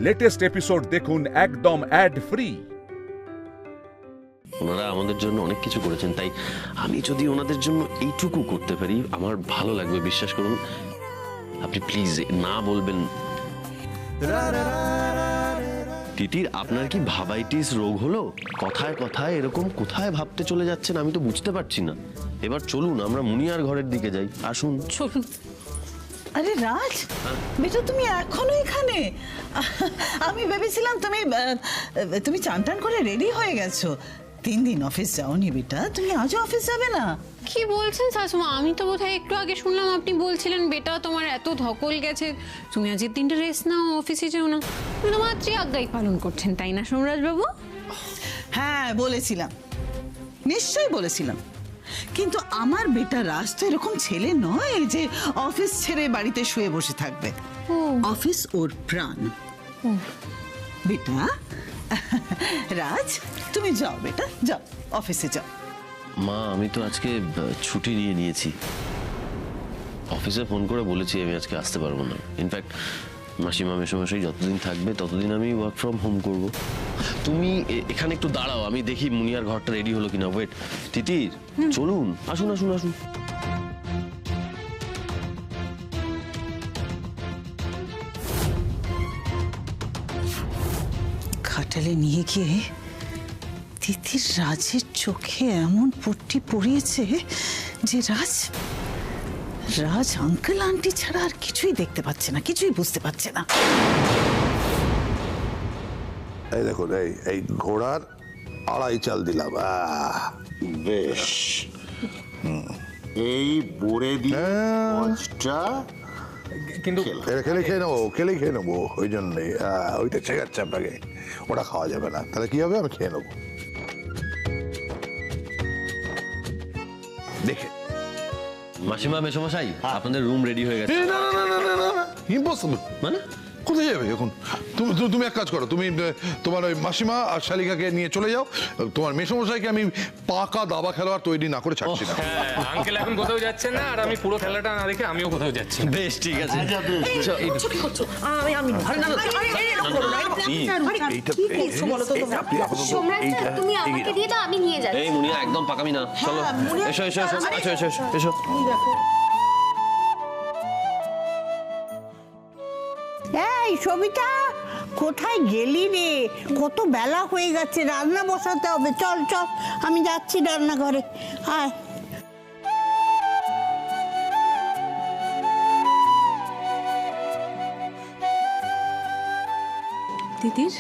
Latest episode দেখুন একদম add free. ওনারা আমাদের জন্য অনেক কিছু করেছেন, তাই আমি যদি ওনাদের জন্য এইটুকু করতে পারি আমার ভালো লাগবে। বিশ্বাস করুন, আপনি প্লিজ না বলবেন। তিতির, আপনার কি ভাবাইটিস রোগ হলো? কথায় কথায় এরকম কোথায় ভাবতে চলে যাচ্ছেন আমি তো বুঝতে পারছি না। এবার চলুন আমরা মুনিয়ার ঘরের দিকে যাই, আসুন। চলুন। আরে রাজ, বেটা তুমি এখনো এখানে? আমি ভেবেছিলাম তুমি চান টান করে রেডি হয়ে গেছো। 3 দিন অফিস যাওনি বেটা, তুমি আজও অফিস যাবে না? কি বলছেন শাশুমা? আমি তো বোধহয় একটু আগে শুনলাম আপনি বলছিলেন বেটা তোমার এত ধকল গেছে, তুমি আজকের দিনটা রেস্ট নাও, অফিসে যেও না। আপনি তো মাত্রই আজ্ঞাই পালন করছেন, তাই না সোমরাজ বাবু? হ্যাঁ বলেছিলাম, নিশ্চয়ই বলেছিলাম, কিন্তু আমার বেটা রাজ তো এরকম ছেলে নয় যে অফিস ছেড়ে বাড়িতে শুয়ে বসে থাকবে। অফিস ওর প্রাণ। বেটা রাজ, তুমি যাও বেটা, যাও অফিসে যাও। মা, আমি তো আজকে ছুটি নিয়ে নিয়েছি। অফিসে ফোন করে বলেছি আমি আজকে আসতে পারবো না। ইনফ্যাক্ট মাসিমা মেসোমশাই যতদিন থাকবে ততদিন আমি ওয়ার্ক ফ্রম হোম করব। তুমি এখানে একটু দাঁড়াও, আমি দেখি মুনিয়ার ঘরটা রেডি হলো কিনা। ওয়েট, তিতির চলুন, আসুন আসুন আসুন। খাটালে নিয়ে গিয়ে তিতির রাজের চোখে এমন পট্টি পড়িয়েছে যে রাজ আঙ্কেল আন্টি ছাড়া আর কিছুই দেখতে পাচ্ছে না, কিছুই বুঝতে পারছে না। এই দেখুন, এই ঘোড়ার 2.5 চাল দিলাম। বেশ, এই বড়ে দিয়ে মাছটা কিন্তু খেলে খেয়ে নেবো, ওই জন্যই ওইটা শেখাচ্ছে আপনাকে। ওটা খাওয়া যাবে না, তাহলে কি হবে? আমি খেয়ে নেবো। দেখে মাসিমা মেসোমশাই, আপনাদের রুম রেডি হয়ে গেছে। না না না না না না, ইম্পসিবল। মানে কোথায় যাবে এখন? তুমি এক কাজ করো, তুমি তোমার ওই মাসিমা আর শালিকাকে নিয়ে চলে যাও। তোমার মেসোমশাইকে আমি পাকা দাবা খেলোয়াড় তৈরি না করে ছাড়ছি না। আঙ্কেল এখন কোথাও যাচ্ছেন না, আর আমি পুরো খেলাটা না দেখে আমিও কোথাও যাচ্ছি না। বেশ, ঠিক আছে। তুমি আমাকে দিয়ে দাও, আমি নিয়ে যাচ্ছি। এই মুনিয়া, একদম পাকামি না, চলো এসো এসো এসো এসো এসো এসো এসো। এই সবিতা, কোথায় গেলি রে? কত বেলা হয়ে গেছে, রান্না বসাতে হবে। চল চল, আমি যাচ্ছি রান্নাঘরে। আয়। দিদির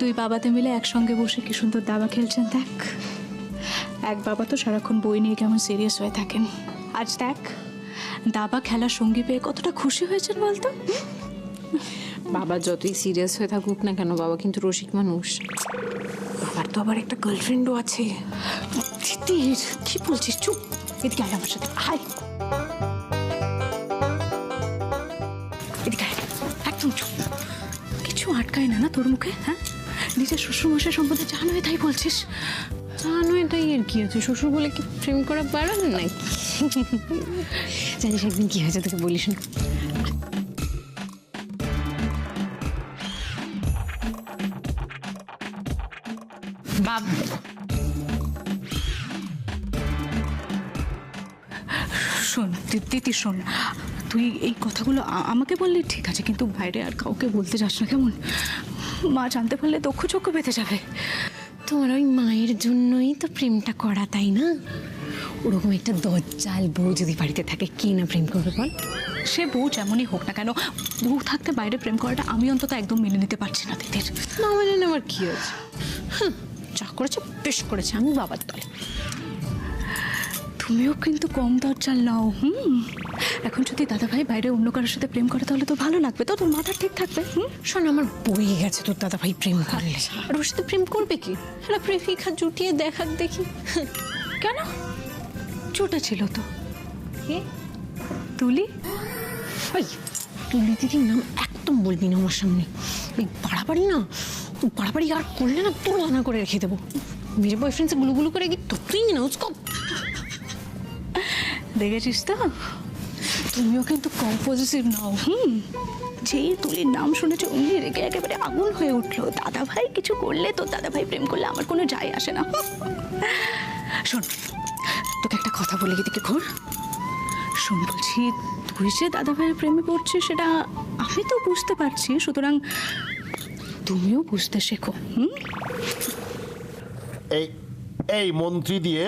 দুই বাবাতে মিলে একসঙ্গে বসে কি সুন্দর দাবা খেলছেন দেখ। এক বাবা তো সারাক্ষণ বই নিয়ে কেমন সিরিয়াস হয়ে থাকেন, আজ দেখ দাবা খেলার সঙ্গী পেয়ে কতটা খুশি হয়েছেন বলতো। বাবা যতই সিরিয়াস হয়ে থাকুক না কেন, বাবা কিন্তু রসিক মানুষ। বাবার তো আবার একটা গার্লফ্রেন্ডও আছে। দিদির কি বলছিস? চুপ, এদিকে আয় আমার সাথে, আয় এদিকে আয়, একদম চুপ। কিছু আটকায় না না তোর মুখে? হ্যাঁ, নিজের শ্বশুরমশাই সম্বন্ধে যা নয় তাই বলছিস। তা নয় তাই আর কি আছে, শ্বশুর বলে কি প্রেম করা বাড়ান নাই? জানিস একদিন কি হয়েছে তোকে বলিস না। শোন দিদি, শোন, তুই এই কথাগুলো আমাকে বললি ঠিক আছে, কিন্তু বাইরে আর কাউকে বলতে যাস না, কেমন? মা জানতে পারলে দক্ষ চক্ষ পেতে যাবে। তোমার ওই মায়ের জন্যই তো প্রেমটা করা, তাই না? ওরকম একটা দজ্জাল বউ যদি বাড়িতে থাকে, কে না প্রেম করবে বল? সে বউ যেমনই হোক না কেন, বউ থাকতে বাইরে প্রেম করাটা আমি অন্তত একদম মেনে নিতে পারছি না দিদির। না মেনে নেওয়ার কি আছে? যা করেছে বেশ করেছে, আমি বাবার দলে। তুমিও কিন্তু কম দরজাল নাও। এখন যদি দাদাভাই বাইরে অন্য কারোর সাথে প্রেম করে তাহলে তো ভালো লাগবে, তো তোর মাথা ঠিক থাকবে। শোন, আমার বই গেছে তোর দাদাভাই প্রেম করলে, আর ওর সাথে প্রেম করবে কি? একটা প্রেমিকা জুটিয়ে দেখাক দেখি। কেন? চোটা ছিল তো। তুলি? ওই তুলি দিদির নাম একদম বলবি না আমার সামনে। ওই বাড়াবাড়ি না, বাড়াবাড়ি আর করলে না তোর বানা করে রেখে দেবো। মেরে বয়ফ্রেন্ডসে গুলুগুলু করে কি তুই না উসকো। দেখেছিস তো, তুমিও কিন্তু কম পজিটিভ নাও। যেই তুলির নাম শুনেছে অমনি রেগে একেবারে আগুন হয়ে উঠলো। দাদা ভাই কিছু করলে তো দাদা ভাই প্রেম করলে আমার কোনো যায় আসে না। শোন, তোকে একটা কথা বলে দিকে ঘোর। শোন বলছি, তুই যে দাদা ভাইয়ের প্রেমে পড়ছিস সেটা আমি তো বুঝতে পারছি, সুতরাং তুমিও বুঝতে শেখো। এই এই মন্ত্রী দিয়ে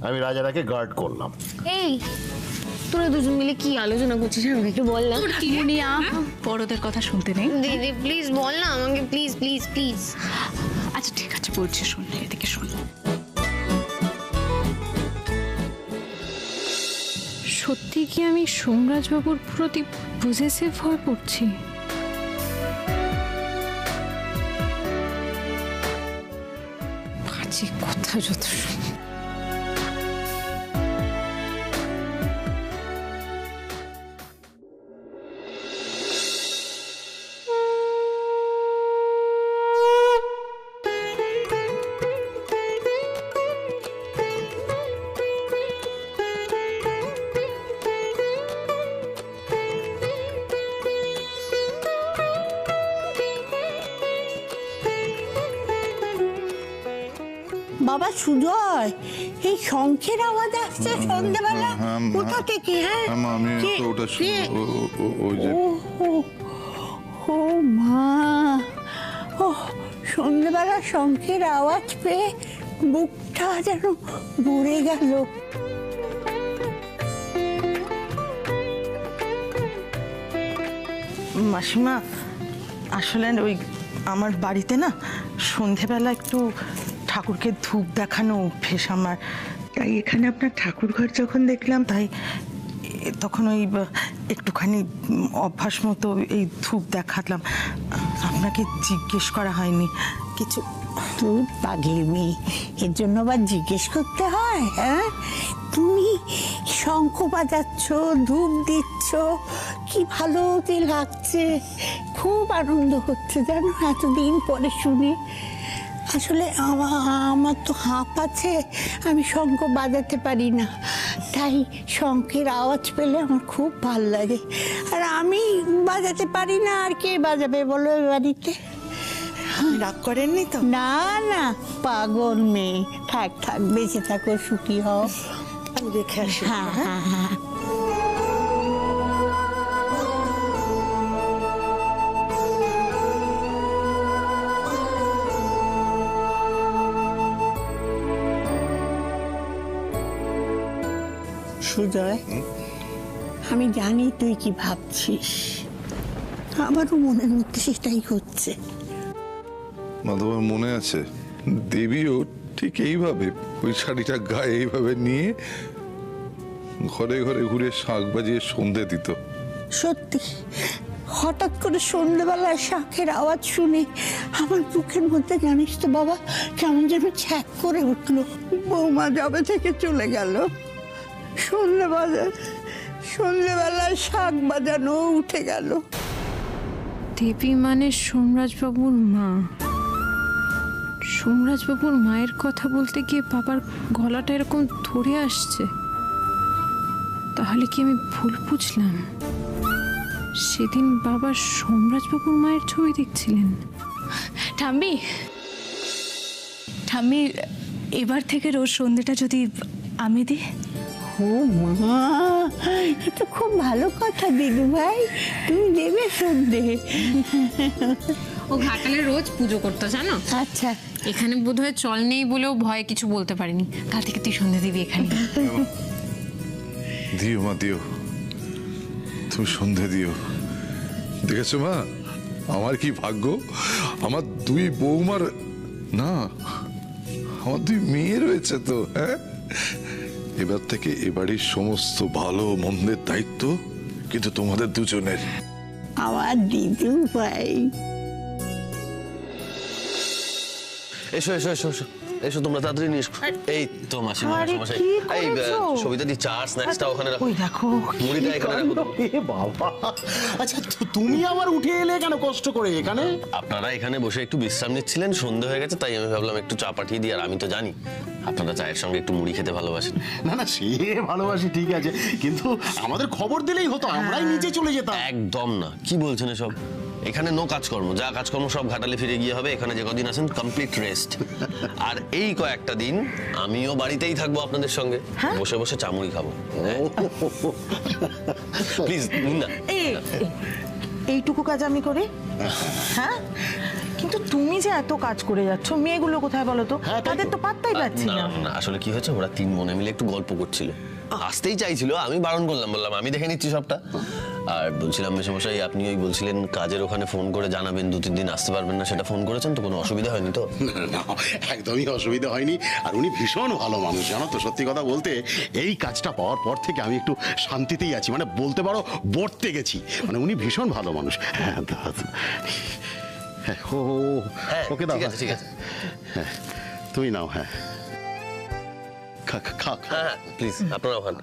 আমি রাজারাকে গার্ড করলাম। এই তোরা দুজন মিলে কি আলোচনা করছিস আমাকে একটু বল না। বড়দের কথা শুনতে নেই। দিদি প্লিজ বল না আমাকে, প্লিজ প্লিজ প্লিজ। আচ্ছা ঠিক আছে বলছি, শোন এদিকে শোন। সত্যি কি আমি সোমরাজবাবুর প্রতি পজেসিভ হয়ে পড়ছি? বাজে কথা যত শুনি। বাবা সুজয়, এই শঙ্খের আওয়াজ আসছে সন্ধ্যেবেলা কোথা থেকে? হ্যাঁ আমি কে? তো ওটা কে? ওই যে ও মা, ও সন্ধ্যেবেলা শঙ্খের আওয়াজ পেয়ে বুকটা যেন ভরে গেল। মাসিমা, আসলে ওই আমার বাড়িতে না সন্ধেবেলা একটু ঠাকুরকে ধূপ দেখানো অভ্যেস আমার, তাই এখানে আপনার ঠাকুর ঘর যখন দেখলাম তাই তখন ওই একটুখানি অভ্যাস মতো এই ধূপ দেখালাম। আপনাকে জিজ্ঞেস করা হয়নি কিছু। তুই পাগলি মেয়ে, এর জন্য আবার জিজ্ঞেস করতে হয়? হ্যাঁ, তুমি শঙ্খ বাজাচ্ছ, ধূপ দিচ্ছ, কি ভালো যে লাগছে, খুব আনন্দ হচ্ছে জানো এতদিন পরে শুনে। আসলে আমার তো হাঁপ আছে, আমি শঙ্খ বাজাতে পারি না, তাই শঙ্খের আওয়াজ পেলে আমার খুব ভাল লাগে। আর আমি বাজাতে পারি না, আর কে বাজাবে বলো এ বাড়িতে? রাগ করেননি তো? না না, পাগল মেয়ে, থাক থাক, বেঁচে থাকো, সুখী হও। আমি দেখে আসি। হ্যাঁ হ্যাঁ হ্যাঁ। সুজয়, আমি জানি তুই কি ভাবছিস, আমারও মনের মধ্যে সেটাই হচ্ছে। মাধবের মনে আছে দেবীও ঠিক এইভাবে ওই শাড়িটা গায়ে এইভাবে নিয়ে ঘরে ঘরে ঘুরে শাঁখ বাজিয়ে সন্ধে দিত। সত্যি, হঠাৎ করে সন্ধ্যেবেলায় শাঁখের আওয়াজ শুনে আমার বুকের মধ্যে জানিস তো বাবা কেমন যেন ছ্যাক করে উঠলো। বৌমা যাবে থেকে চলে গেল, সন্ধ্যেবেলায় শাঁখ বাজানো উঠে গেল। দেবী মানে সোমরাজবাবুর মা। সোমরাজবাবুর মায়ের কথা বলতে গিয়ে বাবার গলাটা এরকম ধরে আসছে। তাহলে কি আমি ভুল বুঝলাম? সেদিন বাবা সোমরাজবাবুর মায়ের ছবি দেখছিলেন। ঠাম্মি, ঠাম্মি, এবার থেকে রোজ সন্ধ্যেটা যদি আমি দিই। ও মা, এটা খুব ভালো কথা দিদি ভাই, তুমি দেবে সন্ধে। ও ঘাটালে রোজ পুজো করতো জানো। আচ্ছা, এখানে বোধহয় চল নেই বলেও ভয়ে কিছু বলতে পারিনি। কাল থেকে তুই সন্ধে দিবি এখানে। দিও মা দিও, তুমি সন্ধে দিও। দেখেছো মা, আমার কি ভাগ্য, আমার দুই বৌমার না, আমার দুই মেয়ে রয়েছে তো। হ্যাঁ, এবার থেকে এ বাড়ির সমস্ত ভালো মন্দের দায়িত্ব কিন্তু তোমাদের দুজনের। আমার দিদু ভাই। এসো এসো এসো এসো। এসো তোমরা তাড়াতাড়ি নিয়ে এসো। এই তো মাসিমা আরে, মশাই, কি এই করেছো? সবিতা দি চা স্ন্যাক্সটা ওখানে রাখো, ওই দেখো মুড়িটা এখানে রাখো। এ বাবা, আচ্ছা তুমি আবার উঠে এলে কেন কষ্ট করে এখানে? আপনারা এখানে বসে একটু বিশ্রাম নিচ্ছিলেন, সন্ধ্যে হয়ে গেছে, তাই আমি ভাবলাম একটু চা পাঠিয়ে দিই। আর আমি তো জানি আপনারা চায়ের সঙ্গে একটু মুড়ি খেতে ভালোবাসেন। না না, সে ভালোবাসি ঠিক আছে, কিন্তু আমাদের খবর দিলেই হতো, আমরাই নিচে চলে যেতাম। একদম না, কি বলছেন এসব? এখানে নো কাজকর্ম, যা কাজকর্ম সব ঘাটালে ফিরে গিয়ে হবে। এখানে যে কদিন আছেন কমপ্লিট রেস্ট। আর এই কয়েকটা দিন আমিও বাড়িতেই থাকবো আপনাদের সঙ্গে, বসে বসে চামড়ি খাবো। প্লিজ নিন না। এইটুকু কাজ আমি করি, হ্যাঁ? কিন্তু তুমি যে এত কাজ করে যাচ্ছ, মেয়েগুলো কোথায় বলো তো? তাদের তো পাত্তাই পাচ্ছি না। না আসলে কি হয়েছে, ওরা তিন বোনে মিলে একটু গল্প করছিল, আসতেই চাইছিল, আমি বারণ করলাম, বললাম আমি দেখে নিচ্ছি সবটা। আর বলছিলাম মেশামশাই, আপনি ওই বলছিলেন কাজের ওখানে ফোন করে জানাবেন 2-3 দিন আসতে পারবেন না, সেটা ফোন করেছেন তো? কোনো অসুবিধা হয়নি তো? না, একদমই অসুবিধা হয়নি। আর উনি ভীষণ ভালো মানুষ, জানো তো। সত্যি কথা বলতে, এই কাজটা পাওয়ার পর থেকে আমি একটু শান্তিতেই আছি, মানে বলতে পারো বর্তে গেছি। মানে উনি ভীষণ ভালো মানুষ। হ্যাঁ, ওকে দাও, ঠিক আছে, হ্যাঁ তুমি নাও। হ্যাঁ খা, হ্যাঁ প্লিজ আপনারা ওখানে।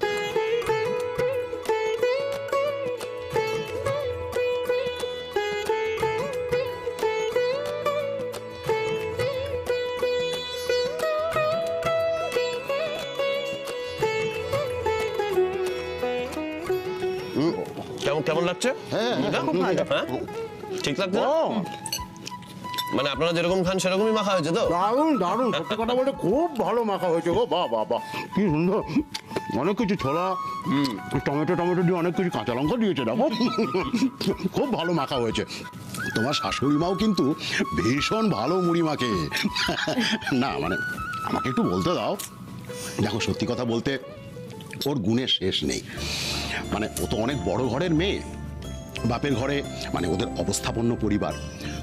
কেমন লাগছে? হ্যাঁ ঠিক লাগছে? মানে আপনারা যেরকম খান সেরকমই মাখা হয়েছে তো? দারুণ দারুণ, সত্যি কথা বলতে খুব ভালো মাখা হয়েছে গো। বাহ বাহ বাহ, কি সুন্দর। অনেক কিছু ছোলা, টমেটো দিয়ে অনেক কিছু, কাঁচা লঙ্কা দিয়েছে, দেখো খুব ভালো মাখা হয়েছে। তোমার শাশুড়ি মাও কিন্তু ভীষণ ভালো মুড়ি মাখে। না মানে আমাকে একটু বলতে দাও। দেখো সত্যি কথা বলতে ওর গুণের শেষ নেই। মানে ও তো অনেক বড় ঘরের মেয়ে, বাপের ঘরে মানে ওদের অবস্থাপন্ন পরিবার,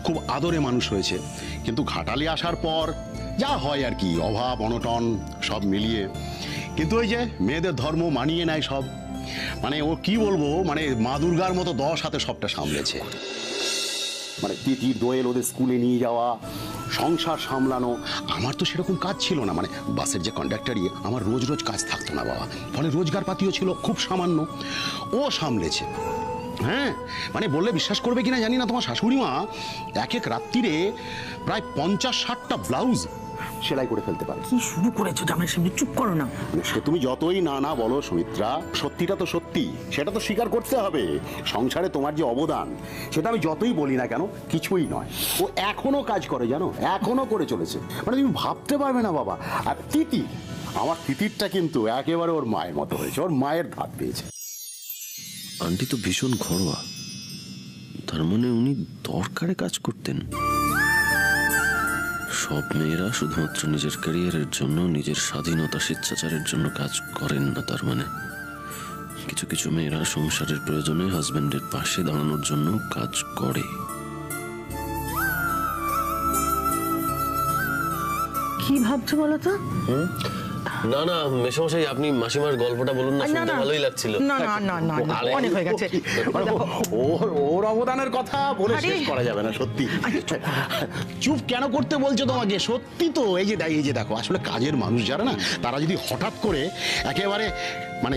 খুব আদরে মানুষ হয়েছে। কিন্তু ঘাটালে আসার পর যা হয় আর কি, অভাব অনটন সব মিলিয়ে। কিন্তু ওই যে মেয়েদের ধর্ম মানিয়ে নেয় সব। মানে ও কি বলবো, মানে মা দুর্গার মতো 10 হাতে সবটা সামলেছে। মানে তিথির দোয়েল ওদের স্কুলে নিয়ে যাওয়া, সংসার সামলানো। আমার তো সেরকম কাজ ছিল না, মানে বাসের যে কন্ডাক্টরই, আমার রোজ রোজ কাজ থাকতো না বাবা, ফলে রোজগার পাতিও ছিল খুব সামান্য। ও সামলেছে। হ্যাঁ মানে বললে বিশ্বাস করবে কিনা জানি না, তোমার শাশুড়ি মা এক রাত্রিরে প্রায় 50-60টা ব্লাউজ সেলাই করে ফেলতে পারে। কি শুরু করেছো জামাই সামনে? চুপ করো না। সে তুমি যতই না বলো সুমিত্রা, সত্যিটা তো সত্যি, সেটা তো স্বীকার করতে হবে। সংসারে তোমার যে অবদান, সেটা আমি যতই বলি না কেন কিছুই নয়। ও এখনো কাজ করে, জানো, এখনো করে চলেছে। মানে তুমি ভাবতে পারবে না বাবা। আর তিথি, আমার তিথিরটা কিন্তু একেবারে ওর মায়ের মতো হয়েছে, ওর মায়ের ধাত পেয়েছে। আন্টি তো ভীষণ ঘরোয়া, তার মানে উনি দরকারে কাজ করতেন। সব মেয়েরা শুধুমাত্র নিজের ক্যারিয়ারের জন্য, নিজের স্বাধীনতা স্বেচ্ছাচারের জন্য কাজ করেন না। তার মানে কিছু কিছু মেয়েরা সংসারের প্রয়োজনে হাজবেন্ডের পাশে দাঁড়ানোর জন্য কাজ করে। কি ভাবছো বলো তো? না না মেশামশাই, আপনি মাসিমার গল্পটা বলুন না, শুনতে ভালোই লাগছিল। না না না না, অনেক হয়ে গেছে। ওর অবদানের কথা বলে শেষ করা যাবে না সত্যি। চুপ কেন করতে বলছো তোমাকে? সত্যি তো, এই যে দেখো, আসলে কাজের মানুষ যারা না, তারা যদি হঠাৎ করে একেবারে মানে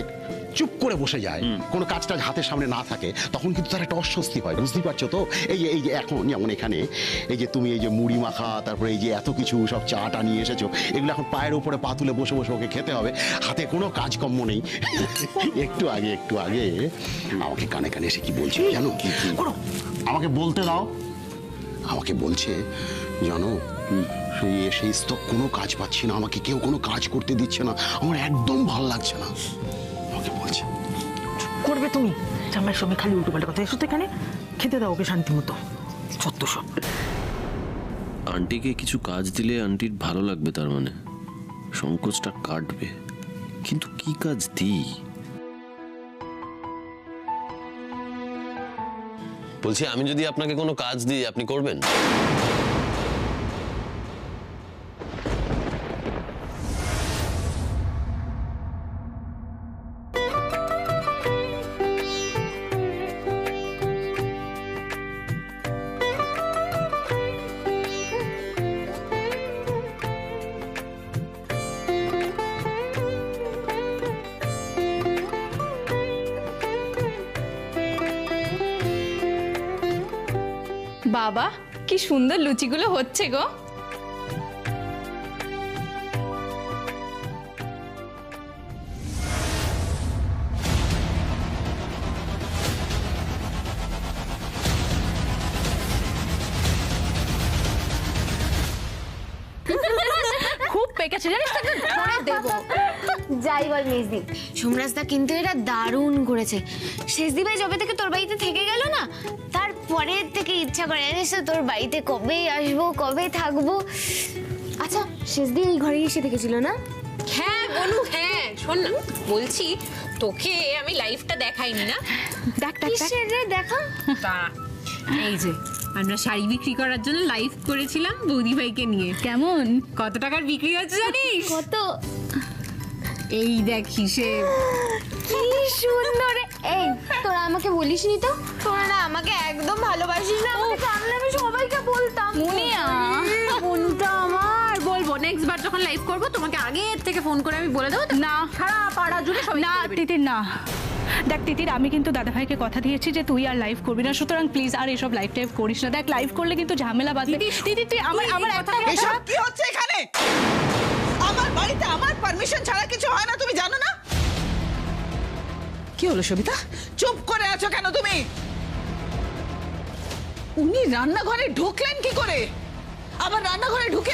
চুপ করে বসে যায়, কোনো কাজটা হাতের সামনে না থাকে, তখন কিন্তু তার একটা অস্বস্তি হয়, বুঝতেই পারছো তো? এই যে এখন যেমন এখানে এই যে তুমি এই যে মুড়ি মাখা, তারপরে এই যে এত কিছু সব চাটা নিয়ে এসেছো, এগুলো এখন পায়ের উপরে পা তুলে বসে বসে ওকে খেতে হবে, হাতে কোনো কাজকর্ম নেই। একটু আগে আমাকে কানে কানে এসে কি বলছে জানো? কি আমাকে বলতে দাও। আমাকে বলছে জানো, সেই তো কোনো কাজ পাচ্ছি না, আমাকে কেউ কোনো কাজ করতে দিচ্ছে না, আমার একদম ভালো লাগছে না। আমাকে বলছে করবে তুমি জামাইয়ের সঙ্গে খালি উল্টো পাল্টা কথা। এসো তো এখানে, খেতে দাও ওকে শান্তি মতো। সত্য সব। আন্টিকে কিছু কাজ দিলে আন্টির ভালো লাগবে, তার মানে সংকোচটা কাটবে। কিন্তু কি কাজ দিই? বলছি, আমি যদি আপনাকে কোনো কাজ দিই আপনি করবেন? বাবা কি সুন্দর লুচিগুলো হচ্ছে গো। খুব পেকেছে জানিস তো, ধরে দেবো। যাই বল মেজদি, সোমরাজদা কিন্তু এটা দারুণ করেছে। শেষদি ভাই যবে থেকে তোর বাড়িতে থেকে গেল না, তারপরের থেকে ইচ্ছা করে জানিস তো তোর বাড়িতে কবে আসবো, কবে থাকবো। আচ্ছা শেষদি এই ঘরে এসে দেখেছিল না? হ্যাঁ বলু, হ্যাঁ শোন না, বলছি তোকে আমি লাইভটা দেখাইনি না। দেখ দেখ কিসের রে দেখা? এই যে আমরা শাড়ি বিক্রি করার জন্য লাইভ করেছিলাম বৌদি ভাইকে নিয়ে। কেমন কত টাকার বিক্রি হচ্ছে জানিস? কত? এই দেখ হিসেব। কি সুন্দর। এই তোরা আমাকে বলিসনি তো, তোরা না আমাকে একদম ভালোবাসিস না। আমাকে জানলে আমি সবাইকে বলতাম। মুনিয়া ফোনটা আমার বলবো, নেক্সট বার যখন লাইভ করব তোমাকে আগে থেকে ফোন করে আমি বলে দেবো। না সারা পাড়া জুড়ে সবাই না তিতির না। দেখ তিতির, আমি কিন্তু দাদাভাইকে কথা দিয়েছি যে তুই আর লাইভ করবি না, সুতরাং প্লিজ আর এসব লাইভ টাইভ করিস না। দেখ লাইভ করলে কিন্তু ঝামেলা বাঁধবে। দিদি তুই আমার একটা এসব কি হচ্ছে এখানে? আমার বাড়িতে আমার পারমিশন ছাড়া কিছু হয় না, তুমি জানো না? কি হলো সবিতা, চুপ করে আছো কেন তুমি? উনি রান্নাঘরে ঢুকলেন কি করে? আবার রান্নাঘরে ঢুকে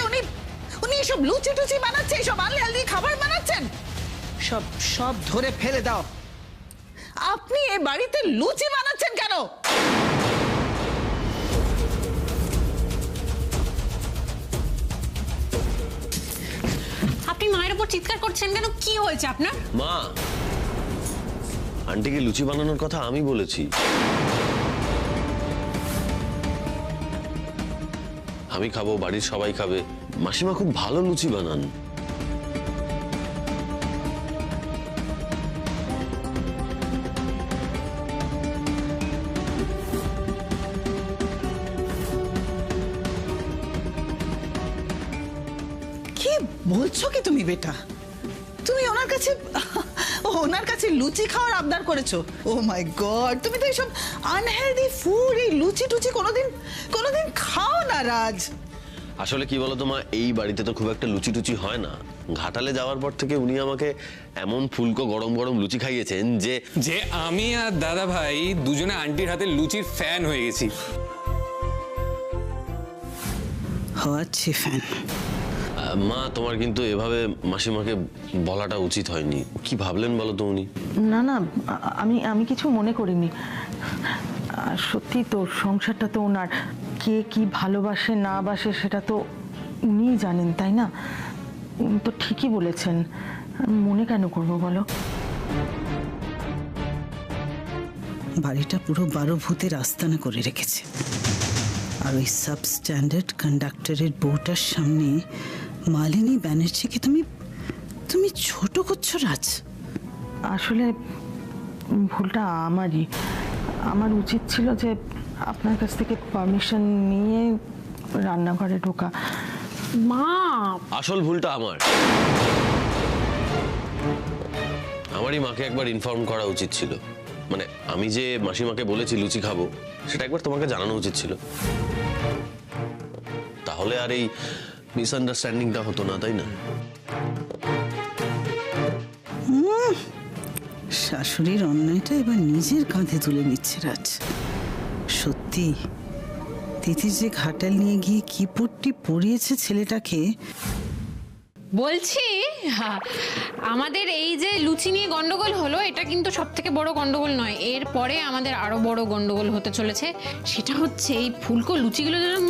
উনি এসব লুচি টুচি বানাচ্ছে, এসব আনহেলদি খাবার বানাচ্ছেন। সব সব ধরে ফেলে দাও। আপনি এই বাড়িতে লুচি বানাচ্ছেন কেন? আপনি মায়ের উপর চিৎকার করছেন কেন? কি হয়েছে আপনার? মা, আন্টিকে লুচি বানানোর কথা আমি বলেছি। আমি খাবো, বাড়ির সবাই খাবে। মাসিমা খুব ভালো লুচি বানান। কি বলছো কি তুমি বেটা? তুমি ওনার কাছে লুচি খাওয়ার আবদার করেছো? ও মাই গড, তুমি তো এইসব আনহেলদি ফুড, এই লুচি টুচি কোনোদিন খাও না রাজ। আসলে কি বলতো মা, এই বাড়িতে তো খুব একটা লুচি টুচি হয় না। ঘাটালে যাওয়ার পর থেকে উনি আমাকে এমন ফুলকো গরম গরম লুচি খাইয়েছেন যে আমি আর দাদা ভাই দুজনে আন্টির হাতে লুচির ফ্যান হয়ে গেছি। হচ্ছে ফ্যান। মা, তোমার কিন্তু এভাবে মাসিমাকে বলাটা উচিত হয়নি। কি ভাবলেন বলো তো উনি? না না, আমি কিছু মনে করিনি। সত্যি তো সংসারটা তো ওনার, কে কি ভালোবাসে না বাসে সেটা তো উনিই জানেন, তাই না? উনি তো ঠিকই বলেছেন, মনে কেন করবো বলো? বাড়িটা পুরো 12 ভূতের আস্তানা করে রেখেছে, আর ওই সাব স্ট্যান্ডার্ড কন্ডাক্টরের বউটার সামনে মালিনী ব্যানার্জিকে তুমি ছোট করছো রাজ। আসলে ভুলটা আমারই। আমার উচিত ছিল যে আপনার কাছ থেকে পারমিশন নিয়ে রান্নাঘরে ঢোকা। মা, আসল ভুলটা আমারই মাকে একবার ইনফর্ম করা উচিত ছিল। মানে আমি যে মাসিমাকে বলেছি লুচি খাবো, সেটা একবার তোমাকে জানানো উচিত ছিল। তাহলে আর এই মিসআন্ডারস্ট্যান্ডিংটা হতো না, তাই না? শাশুড়ির অন্যায়টা এবার নিজের কাঁধে তুলে নিচ্ছে রাজ। সত্যি তিথি যে ঘাটাল নিয়ে গিয়ে কি পট্টি পরিয়েছে ছেলেটাকে। বলছি আমাদের এই যে লুচি নিয়ে গন্ডগোল হলো, এটা কিন্তু সব থেকে বড় গন্ডগোল নয়। এরপরে আমাদের আরো বড় গন্ডগোল হতে চলেছে। সেটা হচ্ছে এই ফুলকো লুচিগুলো যেন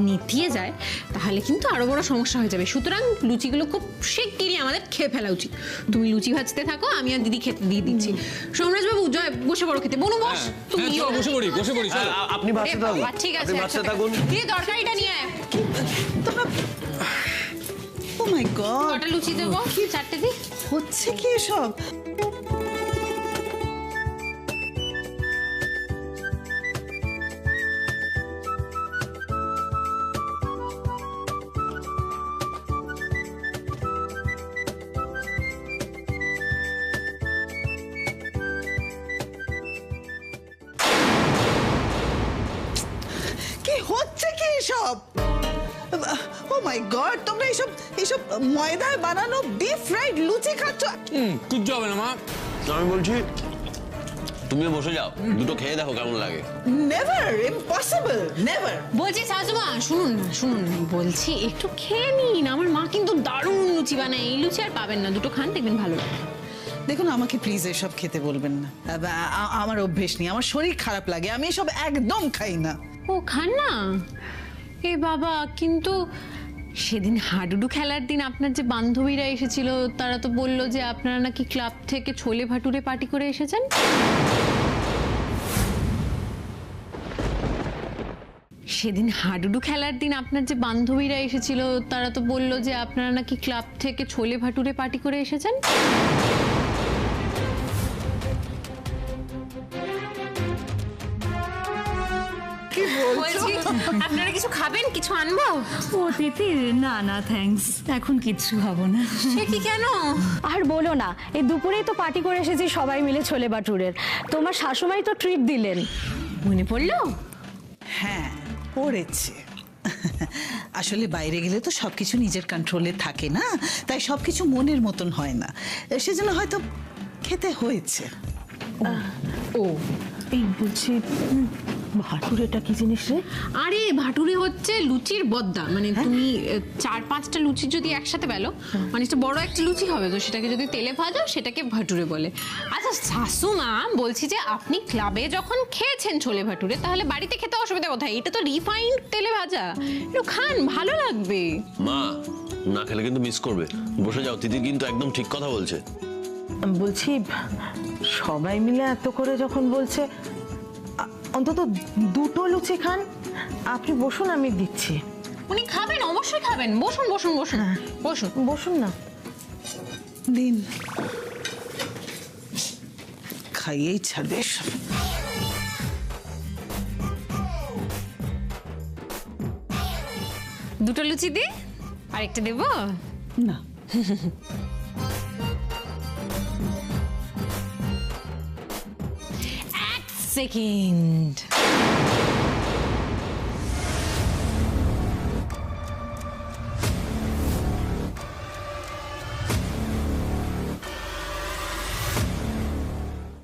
নিতিয়ে যায়, তাহলে কিন্তু আরো বড় সমস্যা হয়ে যাবে। সুতরাং লুচিগুলো খুব শিগগিরই আমাদের খেয়ে ফেলা উচিত। তুমি লুচি ভাজতে থাকো, আমি আর দিদি খেতে দিয়ে দিচ্ছি। সোমরাজ বাবু, জয় বসে পড়ো খেতে। বনু বস, তুমি বসে পড়ি। আপনি ভাজতে থাকুন। ঠিক আছে, দিদি তরকারিটা নিয়ে আয়। ও মাই গড, কটা লুচি দেবো? 4টে দি। হচ্ছে কি এসব? কি হচ্ছে কি এসব? ও মাই গড, তোমরা এসব ময়দায় বানানো ডিপ ফ্রাইড লুচি খাচ্ছ? কিচ্ছু হবে না মা। আমি বলছি তুমিও বসে যাও, দুটো খেয়ে দেখো কেমন লাগে। Never, impossible, never. বলছি শাশুমা শুনুন না বলছি একটু খেয়ে নিন, আমার মা কিন্তু দারুণ লুচি বানায়, এই লুচি আর পাবেন না, দুটো খান দেখবেন ভালো লাগে। দেখুন, আমাকে প্লিজ এসব খেতে বলবেন না। আমার অভ্যেস নেই, আমার শরীর খারাপ লাগে, আমি এসব একদম খাই না। ও খান না? এ বাবা, কিন্তু সেদিন হাডুডু খেলার দিন আপনার যে বান্ধবীরা এসেছিল তারা তো বলল যে আপনারা নাকি ক্লাব থেকে ছোলে ভাটুরে পার্টি করে এসেছেন। সেদিন হাডুডু খেলার দিন আপনার যে বান্ধবীরা এসেছিল তারা তো বলল যে আপনারা নাকি ক্লাব থেকে ছোলে ভাটুরে পার্টি করে এসেছেন। আপনারা কিছু খাবেন? কিছু আনবো? ও তিতির, না থ্যাঙ্কস, এখন কিচ্ছু খাবো না। সে কি কেন? আর বলো না, এই দুপুরেই তো পার্টি করে এসেছি সবাই মিলে ছোলে বাটুরের। তোমার শাশুমাই তো ট্রিট দিলেন। মনে পড়লো? হ্যাঁ, পড়েছে। আসলে বাইরে গেলে তো সবকিছু নিজের কন্ট্রোলে থাকে না, তাই সবকিছু মনের মতন হয় না, সেজন্য হয়তো খেতে হয়েছে। ও এই বলছি, ভাটুরেটা কি জিনিস রে? আরে ভাটুরে হচ্ছে লুচির বদ্দা, মানে তুমি 4-5টা লুচি যদি একসাথে বেলো, মানে একটা বড় একটা লুচি হবে, তো সেটাকে যদি তেলে ভাজো সেটাকে ভাটুরে বলে। আচ্ছা শাশুমা, বলছি যে আপনি ক্লাবে যখন খেয়েছেন ছোলে ভাটুরে, তাহলে বাড়িতে খেতে অসুবিধা কোথায়? এটা তো রিফাইন্ড তেলে ভাজা, একটু খান, ভালো লাগবে। মা, না খেলে কিন্তু মিস করবে। বসে যাও, তিতির কিন্তু একদম ঠিক কথা বলছে। বলছি সবাই মিলে এত করে যখন বলছে, অন্তত দুটো লুচি খান। আপনি বসুন, আমি দিচ্ছি। উনি খাবেন? অবশ্যই খাবেন, বসুন বসুন বসুন বসুন বসুন না। দিন, খাইয়েই ছাড়বে সব। দুটো লুচি দি, আরেকটা দেবো? না, সেকেন্ড।